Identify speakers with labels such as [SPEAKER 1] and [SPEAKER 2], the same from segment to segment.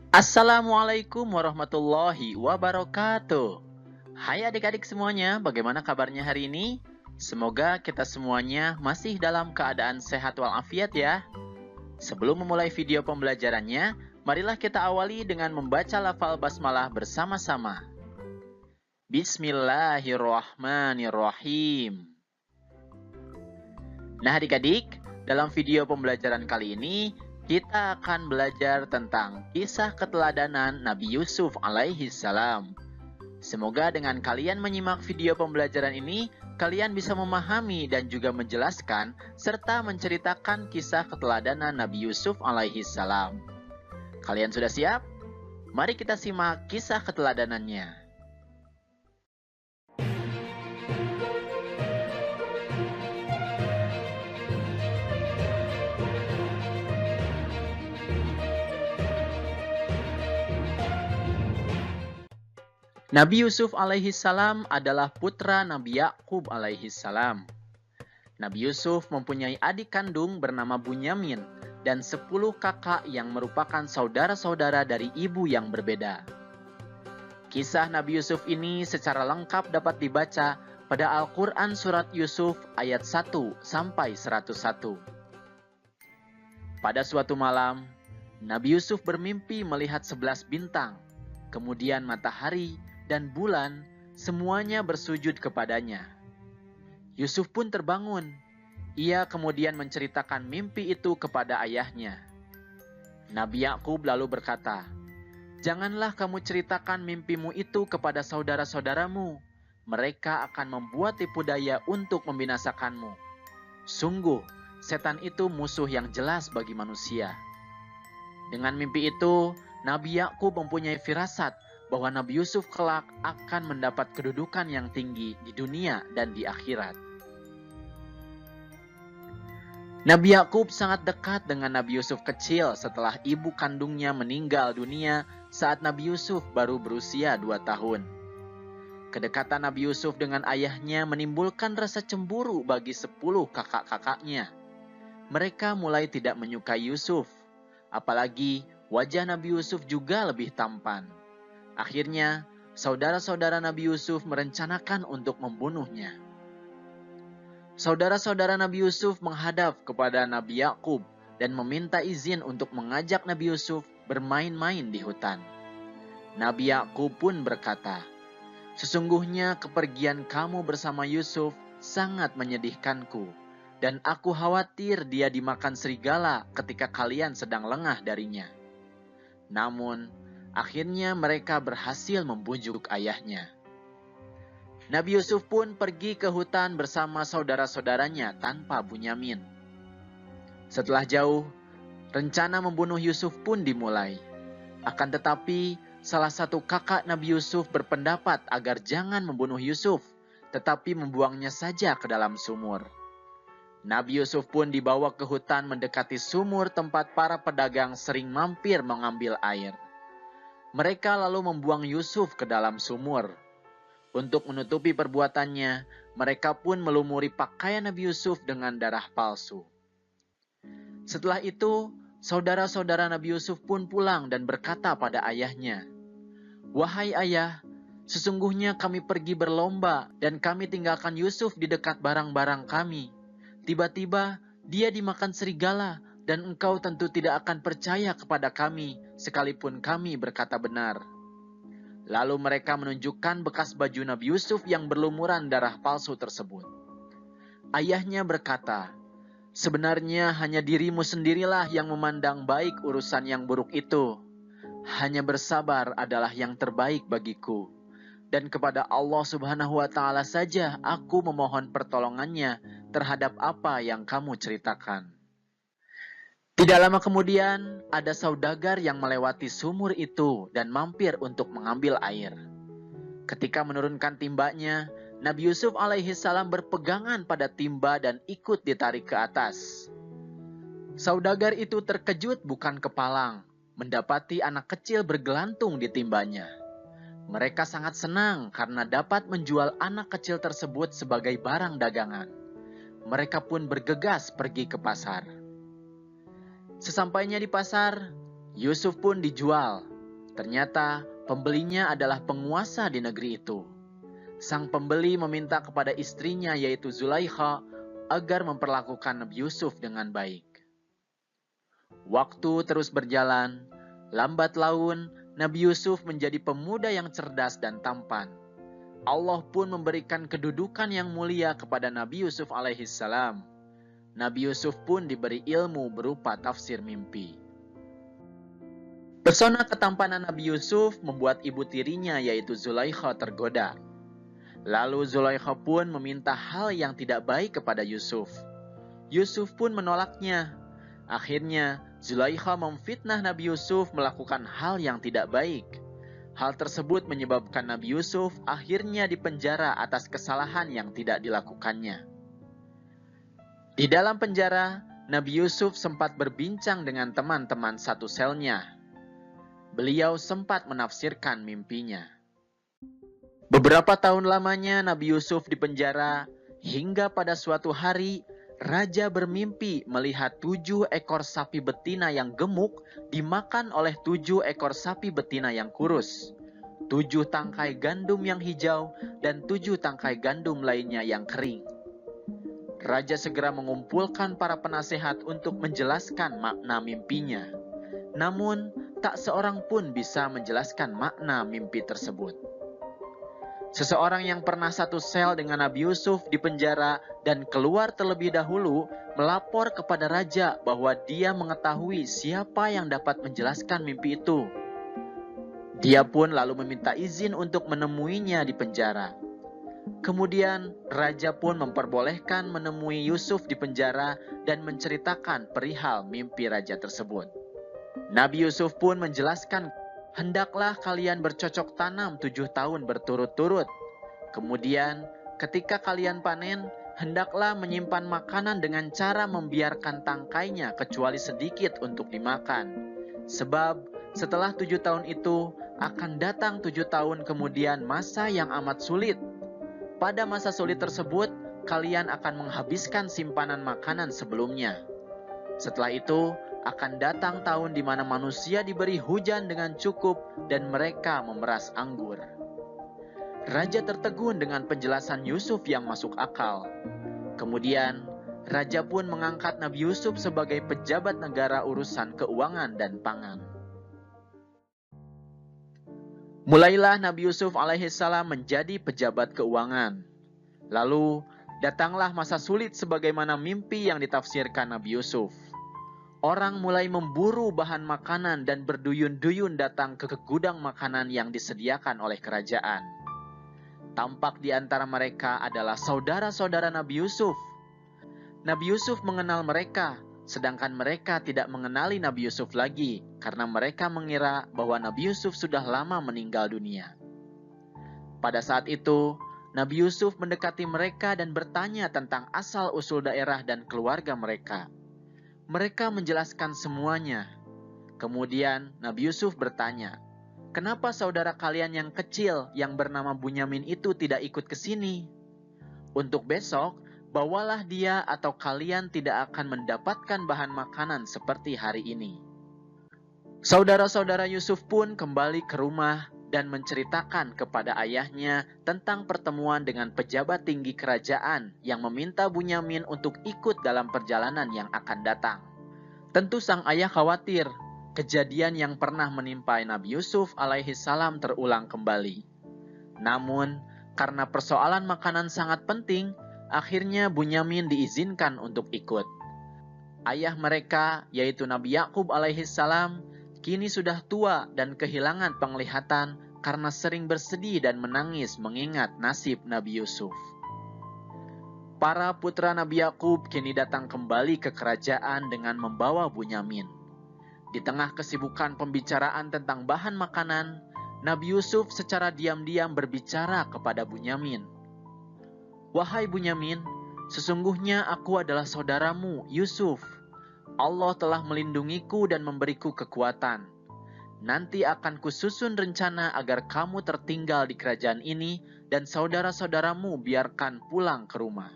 [SPEAKER 1] Assalamualaikum warahmatullahi wabarakatuh. Hai adik-adik semuanya, bagaimana kabarnya hari ini? Semoga kita semuanya masih dalam keadaan sehat walafiat ya. Sebelum memulai video pembelajarannya, marilah kita awali dengan membaca lafal basmalah bersama-sama. Bismillahirrahmanirrahim. Nah adik-adik, dalam video pembelajaran kali ini, kita akan belajar tentang kisah keteladanan Nabi Yusuf alaihi salam. Semoga dengan kalian menyimak video pembelajaran ini, kalian bisa memahami dan juga menjelaskan serta menceritakan kisah keteladanan Nabi Yusuf alaihi salam. Kalian sudah siap? Mari kita simak kisah keteladanannya. Nabi Yusuf alaihi salam adalah putra Nabi Yakub alaihi salam. Nabi Yusuf mempunyai adik kandung bernama Bunyamin dan 10 kakak yang merupakan saudara-saudara dari ibu yang berbeda. Kisah Nabi Yusuf ini secara lengkap dapat dibaca pada Al-Quran Surat Yusuf ayat 1 sampai 101. Pada suatu malam, Nabi Yusuf bermimpi melihat 11 bintang, kemudian matahari dan bulan semuanya bersujud kepadanya. Yusuf pun terbangun. Ia kemudian menceritakan mimpi itu kepada ayahnya. Nabi Yakub lalu berkata, "Janganlah kamu ceritakan mimpimu itu kepada saudara-saudaramu. Mereka akan membuat tipu daya untuk membinasakanmu. Sungguh, setan itu musuh yang jelas bagi manusia." Dengan mimpi itu, Nabi Yakub mempunyai firasat bahwa Nabi Yusuf kelak akan mendapat kedudukan yang tinggi di dunia dan di akhirat. Nabi Yakub sangat dekat dengan Nabi Yusuf kecil setelah ibu kandungnya meninggal dunia saat Nabi Yusuf baru berusia 2 tahun. Kedekatan Nabi Yusuf dengan ayahnya menimbulkan rasa cemburu bagi 10 kakak-kakaknya. Mereka mulai tidak menyukai Yusuf, apalagi wajah Nabi Yusuf juga lebih tampan. Akhirnya, saudara-saudara Nabi Yusuf merencanakan untuk membunuhnya. Saudara-saudara Nabi Yusuf menghadap kepada Nabi Yakub dan meminta izin untuk mengajak Nabi Yusuf bermain-main di hutan. Nabi Yakub pun berkata, "Sesungguhnya kepergian kamu bersama Yusuf sangat menyedihkanku, dan aku khawatir dia dimakan serigala ketika kalian sedang lengah darinya." Namun, akhirnya mereka berhasil membujuk ayahnya. Nabi Yusuf pun pergi ke hutan bersama saudara-saudaranya tanpa Bunyamin. Setelah jauh, rencana membunuh Yusuf pun dimulai. Akan tetapi, salah satu kakak Nabi Yusuf berpendapat agar jangan membunuh Yusuf, tetapi membuangnya saja ke dalam sumur. Nabi Yusuf pun dibawa ke hutan mendekati sumur tempat para pedagang sering mampir mengambil air. Mereka lalu membuang Yusuf ke dalam sumur. Untuk menutupi perbuatannya, mereka pun melumuri pakaian Nabi Yusuf dengan darah palsu. Setelah itu, saudara-saudara Nabi Yusuf pun pulang dan berkata pada ayahnya, "Wahai ayah, sesungguhnya kami pergi berlomba dan kami tinggalkan Yusuf di dekat barang-barang kami. Tiba-tiba dia dimakan serigala dan engkau tentu tidak akan percaya kepada kami sekalipun kami berkata benar." Lalu mereka menunjukkan bekas baju Nabi Yusuf yang berlumuran darah palsu tersebut. Ayahnya berkata, "Sebenarnya hanya dirimu sendirilah yang memandang baik urusan yang buruk itu. Hanya bersabar adalah yang terbaik bagiku. Dan kepada Allah Subhanahu wa Ta'ala saja aku memohon pertolongannya terhadap apa yang kamu ceritakan." Tidak lama kemudian, ada saudagar yang melewati sumur itu dan mampir untuk mengambil air. Ketika menurunkan timbanya, Nabi Yusuf alaihi salam berpegangan pada timba dan ikut ditarik ke atas. Saudagar itu terkejut bukan kepalang, mendapati anak kecil bergelantung di timbanya. Mereka sangat senang karena dapat menjual anak kecil tersebut sebagai barang dagangan. Mereka pun bergegas pergi ke pasar. Sesampainya di pasar, Yusuf pun dijual. Ternyata pembelinya adalah penguasa di negeri itu. Sang pembeli meminta kepada istrinya yaitu Zulaikha agar memperlakukan Nabi Yusuf dengan baik. Waktu terus berjalan, lambat laun Nabi Yusuf menjadi pemuda yang cerdas dan tampan. Allah pun memberikan kedudukan yang mulia kepada Nabi Yusuf alaihissalam. Nabi Yusuf pun diberi ilmu berupa tafsir mimpi. Pesona ketampanan Nabi Yusuf membuat ibu tirinya yaitu Zulaikha tergoda. Lalu Zulaikha pun meminta hal yang tidak baik kepada Yusuf. Yusuf pun menolaknya. Akhirnya Zulaikha memfitnah Nabi Yusuf melakukan hal yang tidak baik. Hal tersebut menyebabkan Nabi Yusuf akhirnya dipenjara atas kesalahan yang tidak dilakukannya. Di dalam penjara, Nabi Yusuf sempat berbincang dengan teman-teman satu selnya. Beliau sempat menafsirkan mimpinya. Beberapa tahun lamanya Nabi Yusuf dipenjara hingga pada suatu hari raja bermimpi melihat 7 ekor sapi betina yang gemuk dimakan oleh 7 ekor sapi betina yang kurus, 7 tangkai gandum yang hijau dan 7 tangkai gandum lainnya yang kering. Raja segera mengumpulkan para penasehat untuk menjelaskan makna mimpinya. Namun tak seorang pun bisa menjelaskan makna mimpi tersebut. Seseorang yang pernah satu sel dengan Nabi Yusuf di penjara dan keluar terlebih dahulu melapor kepada raja bahwa dia mengetahui siapa yang dapat menjelaskan mimpi itu. Dia pun lalu meminta izin untuk menemuinya di penjara. Kemudian raja pun memperbolehkan menemui Yusuf di penjara dan menceritakan perihal mimpi raja tersebut. Nabi Yusuf pun menjelaskan, hendaklah kalian bercocok tanam 7 tahun berturut-turut. Kemudian ketika kalian panen, hendaklah menyimpan makanan dengan cara membiarkan tangkainya kecuali sedikit untuk dimakan. Sebab setelah 7 tahun itu akan datang 7 tahun kemudian masa yang amat sulit. Pada masa sulit tersebut, kalian akan menghabiskan simpanan makanan sebelumnya. Setelah itu, akan datang tahun di mana manusia diberi hujan dengan cukup dan mereka memeras anggur. Raja tertegun dengan penjelasan Yusuf yang masuk akal. Kemudian, raja pun mengangkat Nabi Yusuf sebagai pejabat negara urusan keuangan dan pangan. Mulailah Nabi Yusuf alaihissalam menjadi pejabat keuangan. Lalu, datanglah masa sulit sebagaimana mimpi yang ditafsirkan Nabi Yusuf. Orang mulai memburu bahan makanan dan berduyun-duyun datang ke gudang makanan yang disediakan oleh kerajaan. Tampak di antara mereka adalah saudara-saudara Nabi Yusuf. Nabi Yusuf mengenal mereka, sedangkan mereka tidak mengenali Nabi Yusuf lagi, karena mereka mengira bahwa Nabi Yusuf sudah lama meninggal dunia. Pada saat itu, Nabi Yusuf mendekati mereka dan bertanya tentang asal-usul daerah dan keluarga mereka. Mereka menjelaskan semuanya. Kemudian Nabi Yusuf bertanya, "Kenapa saudara kalian yang kecil yang bernama Bunyamin itu tidak ikut ke sini? Untuk besok, bawalah dia atau kalian tidak akan mendapatkan bahan makanan seperti hari ini." Saudara-saudara Yusuf pun kembali ke rumah dan menceritakan kepada ayahnya tentang pertemuan dengan pejabat tinggi kerajaan yang meminta Bunyamin untuk ikut dalam perjalanan yang akan datang. Tentu sang ayah khawatir kejadian yang pernah menimpa Nabi Yusuf alaihissalam terulang kembali. Namun, karena persoalan makanan sangat penting, akhirnya Bunyamin diizinkan untuk ikut. Ayah mereka, yaitu Nabi Yakub alaihissalam, kini sudah tua dan kehilangan penglihatan karena sering bersedih dan menangis mengingat nasib Nabi Yusuf. Para putra Nabi Yakub kini datang kembali ke kerajaan dengan membawa Bunyamin. Di tengah kesibukan pembicaraan tentang bahan makanan, Nabi Yusuf secara diam-diam berbicara kepada Bunyamin. "Wahai Bunyamin, sesungguhnya aku adalah saudaramu, Yusuf. Allah telah melindungiku dan memberiku kekuatan. Nanti akan kususun rencana agar kamu tertinggal di kerajaan ini dan saudara-saudaramu biarkan pulang ke rumah."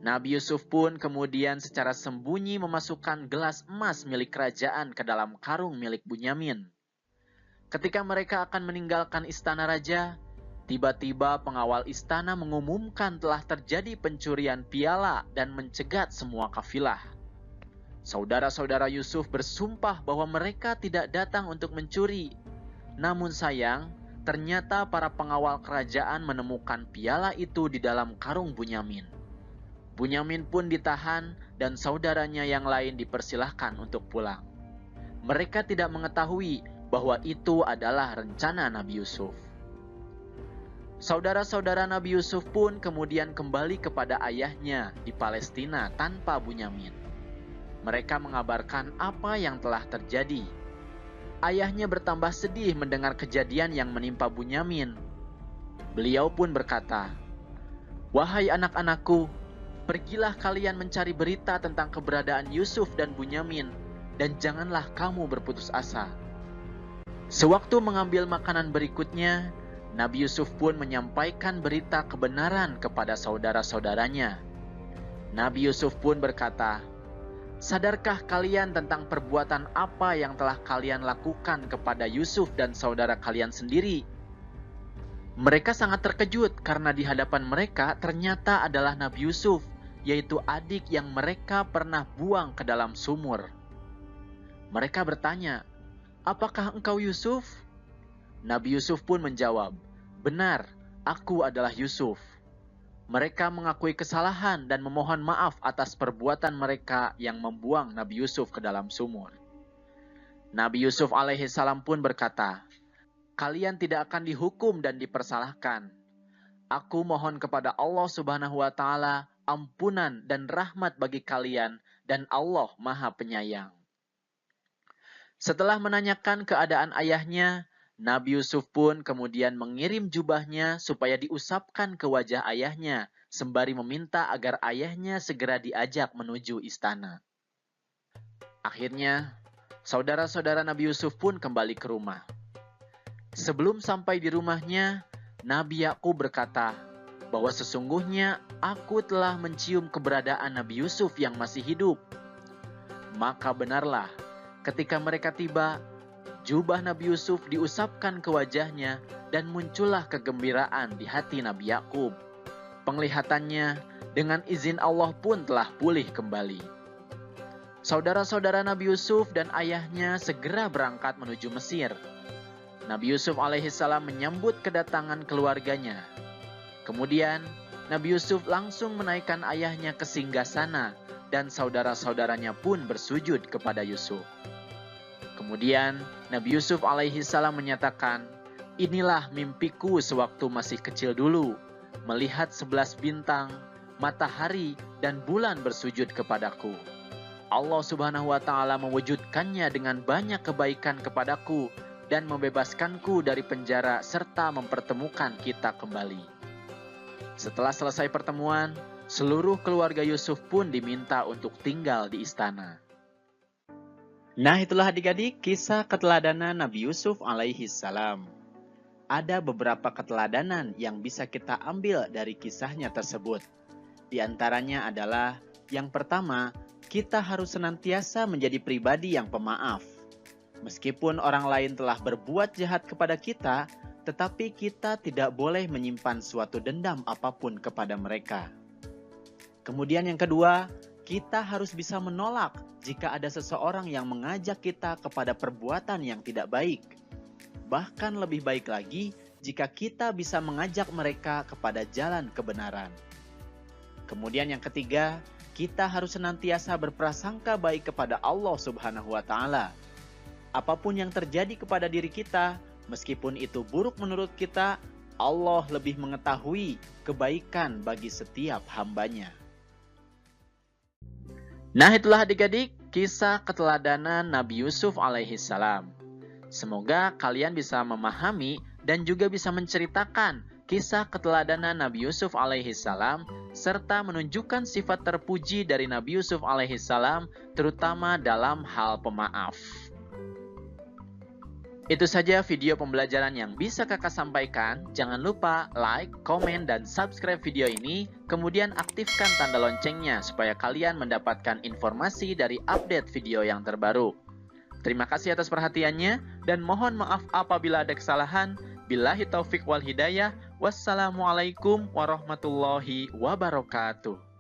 [SPEAKER 1] Nabi Yusuf pun kemudian secara sembunyi memasukkan gelas emas milik kerajaan ke dalam karung milik Bunyamin. Ketika mereka akan meninggalkan istana raja, tiba-tiba pengawal istana mengumumkan telah terjadi pencurian piala dan mencegat semua kafilah. Saudara-saudara Yusuf bersumpah bahwa mereka tidak datang untuk mencuri. Namun sayang, ternyata para pengawal kerajaan menemukan piala itu di dalam karung Bunyamin. Bunyamin pun ditahan dan saudaranya yang lain dipersilahkan untuk pulang. Mereka tidak mengetahui bahwa itu adalah rencana Nabi Yusuf. Saudara-saudara Nabi Yusuf pun kemudian kembali kepada ayahnya di Palestina tanpa Bunyamin. Mereka mengabarkan apa yang telah terjadi. Ayahnya bertambah sedih mendengar kejadian yang menimpa Bunyamin. Beliau pun berkata, "Wahai anak-anakku, pergilah kalian mencari berita tentang keberadaan Yusuf dan Bunyamin, dan janganlah kamu berputus asa." Sewaktu mengambil makanan berikutnya, Nabi Yusuf pun menyampaikan berita kebenaran kepada saudara-saudaranya. Nabi Yusuf pun berkata, "Sadarkah kalian tentang perbuatan apa yang telah kalian lakukan kepada Yusuf dan saudara kalian sendiri?" Mereka sangat terkejut karena di hadapan mereka ternyata adalah Nabi Yusuf, yaitu adik yang mereka pernah buang ke dalam sumur. Mereka bertanya, "Apakah engkau Yusuf?" Nabi Yusuf pun menjawab, "Benar, aku adalah Yusuf." Mereka mengakui kesalahan dan memohon maaf atas perbuatan mereka yang membuang Nabi Yusuf ke dalam sumur. Nabi Yusuf alaihissalam pun berkata, "Kalian tidak akan dihukum dan dipersalahkan. Aku mohon kepada Allah Subhanahu wa Ta'ala ampunan dan rahmat bagi kalian, dan Allah Maha Penyayang." Setelah menanyakan keadaan ayahnya, Nabi Yusuf pun kemudian mengirim jubahnya supaya diusapkan ke wajah ayahnya, sembari meminta agar ayahnya segera diajak menuju istana. Akhirnya, saudara-saudara Nabi Yusuf pun kembali ke rumah. Sebelum sampai di rumahnya, Nabi Yakub berkata bahwa sesungguhnya aku telah mencium keberadaan Nabi Yusuf yang masih hidup. Maka benarlah, ketika mereka tiba, jubah Nabi Yusuf diusapkan ke wajahnya dan muncullah kegembiraan di hati Nabi Yakub. Penglihatannya dengan izin Allah pun telah pulih kembali. Saudara-saudara Nabi Yusuf dan ayahnya segera berangkat menuju Mesir. Nabi Yusuf alaihissalam menyambut kedatangan keluarganya. Kemudian Nabi Yusuf langsung menaikkan ayahnya ke singgasana dan saudara-saudaranya pun bersujud kepada Yusuf. Kemudian Nabi Yusuf alaihissalam menyatakan, "Inilah mimpiku sewaktu masih kecil dulu, melihat 11 bintang, matahari, dan bulan bersujud kepadaku. Allah Subhanahu wa Ta'ala mewujudkannya dengan banyak kebaikan kepadaku dan membebaskanku dari penjara serta mempertemukan kita kembali." Setelah selesai pertemuan, seluruh keluarga Yusuf pun diminta untuk tinggal di istana. Nah, itulah adik-adik kisah keteladanan Nabi Yusuf alaihi salam. Ada beberapa keteladanan yang bisa kita ambil dari kisahnya tersebut. Di antaranya adalah, yang pertama, kita harus senantiasa menjadi pribadi yang pemaaf. Meskipun orang lain telah berbuat jahat kepada kita, tetapi kita tidak boleh menyimpan suatu dendam apapun kepada mereka. Kemudian yang kedua, kita harus bisa menolak jika ada seseorang yang mengajak kita kepada perbuatan yang tidak baik. Bahkan lebih baik lagi jika kita bisa mengajak mereka kepada jalan kebenaran. Kemudian yang ketiga, kita harus senantiasa berprasangka baik kepada Allah Subhanahu wa Ta'ala. Apapun yang terjadi kepada diri kita, meskipun itu buruk menurut kita, Allah lebih mengetahui kebaikan bagi setiap hambanya. Nah, itulah adik-adik kisah keteladanan Nabi Yusuf alaihi salam. Semoga kalian bisa memahami dan juga bisa menceritakan kisah keteladanan Nabi Yusuf alaihi salam serta menunjukkan sifat terpuji dari Nabi Yusuf alaihi salam terutama dalam hal pemaaf. Itu saja video pembelajaran yang bisa kakak sampaikan. Jangan lupa like, komen, dan subscribe video ini. Kemudian aktifkan tanda loncengnya supaya kalian mendapatkan informasi dari update video yang terbaru. Terima kasih atas perhatiannya dan mohon maaf apabila ada kesalahan. Billahi taufik wal hidayah. Wassalamualaikum warahmatullahi wabarakatuh.